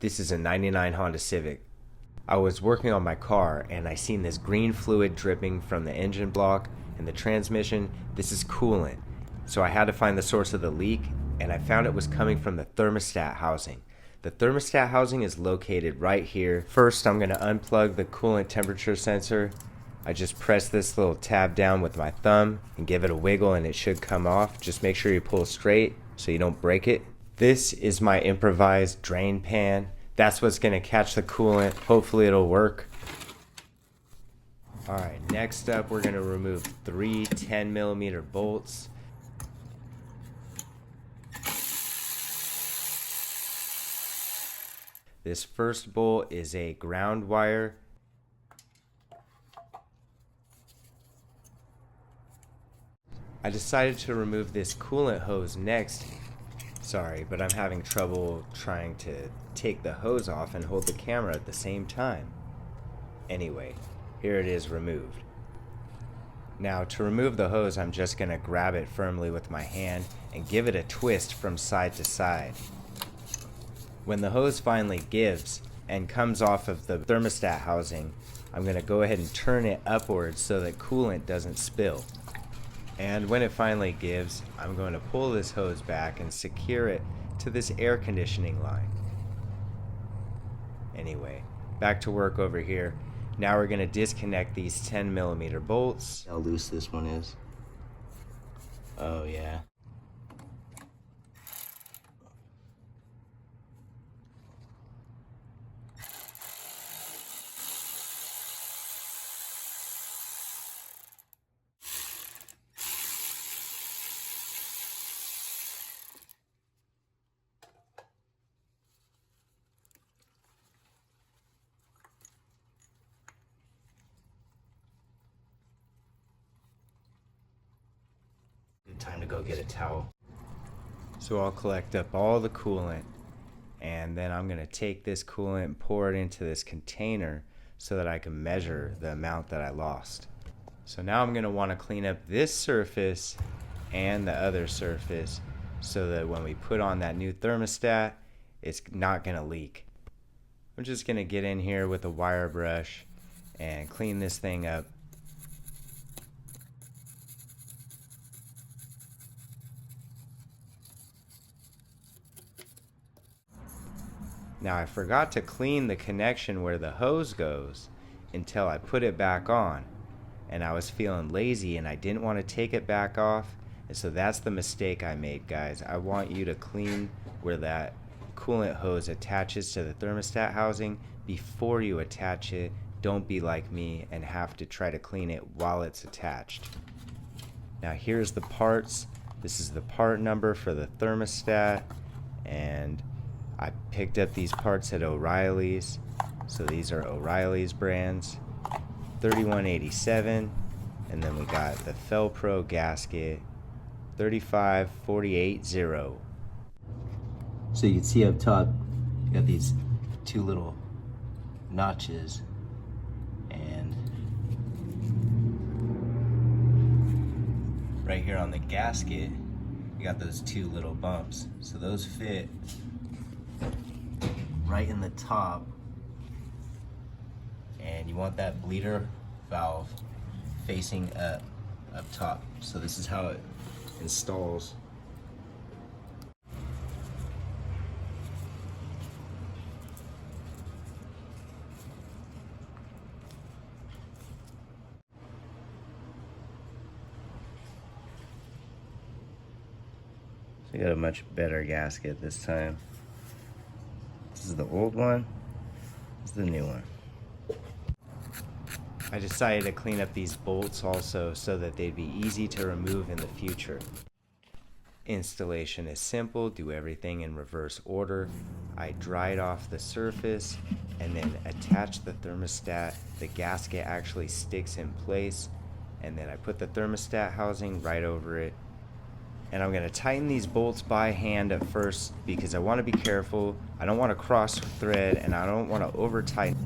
This is a 99 Honda Civic. I was working on my car and I seen this green fluid dripping from the engine block and the transmission. This is coolant. So I had to find the source of the leak, and I found it was coming from the thermostat housing. The thermostat housing is located right here. First, I'm going to unplug the coolant temperature sensor. I just press this little tab down with my thumb and give it a wiggle and it should come off. Just make sure you pull straight so you don't break it. This is my improvised drain pan. That's what's going to catch the coolant. Hopefully it'll work. Alright, next up we're going to remove three 10mm bolts. This first bolt is a ground wire. I decided to remove this coolant hose next. Sorry, but I'm having trouble trying to take the hose off and hold the camera at the same time. Anyway, here it is removed. Now, to remove the hose, I'm just going to grab it firmly with my hand and give it a twist from side to side. When the hose finally gives and comes off of the thermostat housing, I'm going to go ahead and turn it upwards so that coolant doesn't spill. And when it finally gives, I'm going to pull this hose back and secure it to this air conditioning line. Anyway, back to work over here. Now we're going to disconnect these 10mm bolts. How loose this one is. Oh yeah. Time to go get a towel. So I'll collect up all the coolant, and then I'm going to take this coolant and pour it into this container so that I can measure the amount that I lost. So now I'm going to want to clean up this surface and the other surface so that when we put on that new thermostat, it's not going to leak. I'm just going to get in here with a wire brush and clean this thing up. Now I forgot to clean the connection where the hose goes until I put it back on, and I was feeling lazy and I didn't want to take it back off, and so that's the mistake I made, guys. I want you to clean where that coolant hose attaches to the thermostat housing before you attach it. Don't be like me and have to try to clean it while it's attached. Now here's the parts. This is the part number for the thermostat, and I picked up these parts at O'Reilly's. So these are O'Reilly's brands. 3187, and then we got the Felpro gasket 35480. So you can see up top, you got these two little notches, and right here on the gasket, you got those two little bumps. So those fit right in the top, and you want that bleeder valve facing up top. So this is how it installs. So you got a much better gasket this time. This is the old one. This is the new one. I decided to clean up these bolts also so that they'd be easy to remove in the future. Installation is simple. Do everything in reverse order. I dried off the surface and then attach the thermostat. The gasket actually sticks in place, and then I put the thermostat housing right over it. And I'm going to tighten these bolts by hand at first because I want to be careful. I don't want to cross thread and I don't want to over tighten.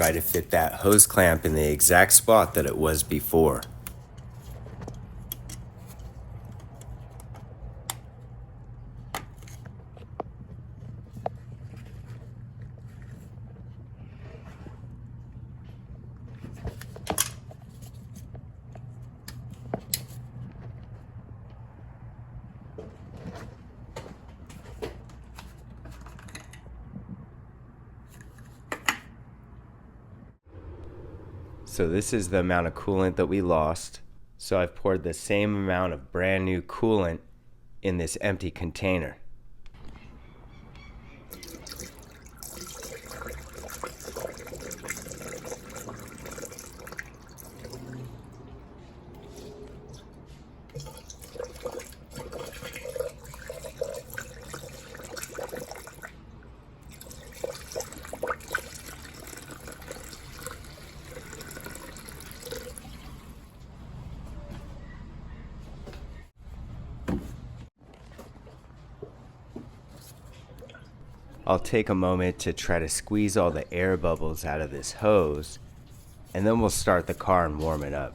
try to fit that hose clamp in the exact spot that it was before. So this is the amount of coolant that we lost. So I've poured the same amount of brand new coolant in this empty container. I'll take a moment to try to squeeze all the air bubbles out of this hose, and then we'll start the car and warm it up.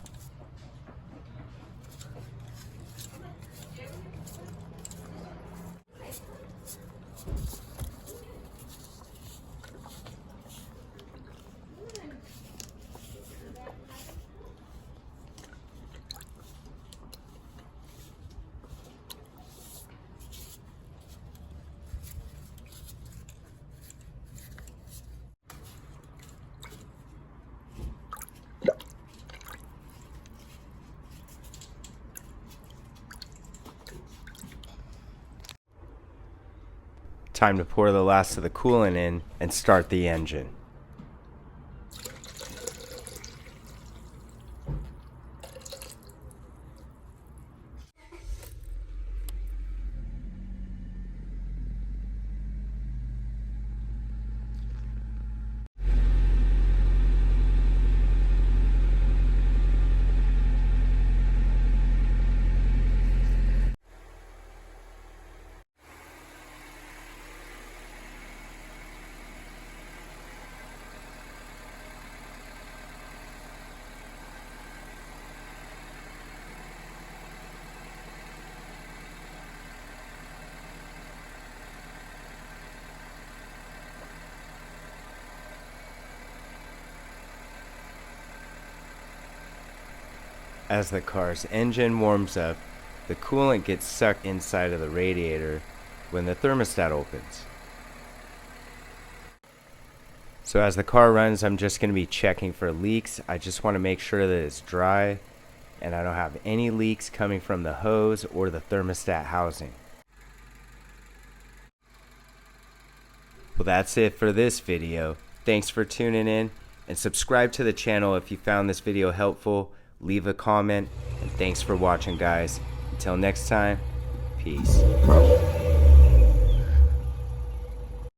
Time to pour the last of the coolant in and start the engine. As the car's engine warms up, the coolant gets sucked inside of the radiator when the thermostat opens. So as the car runs, I'm just going to be checking for leaks. I just want to make sure that it's dry and I don't have any leaks coming from the hose or the thermostat housing. Well, that's it for this video. Thanks for tuning in, and subscribe to the channel if you found this video helpful. Leave a comment, and thanks for watching, guys. Until next time, peace.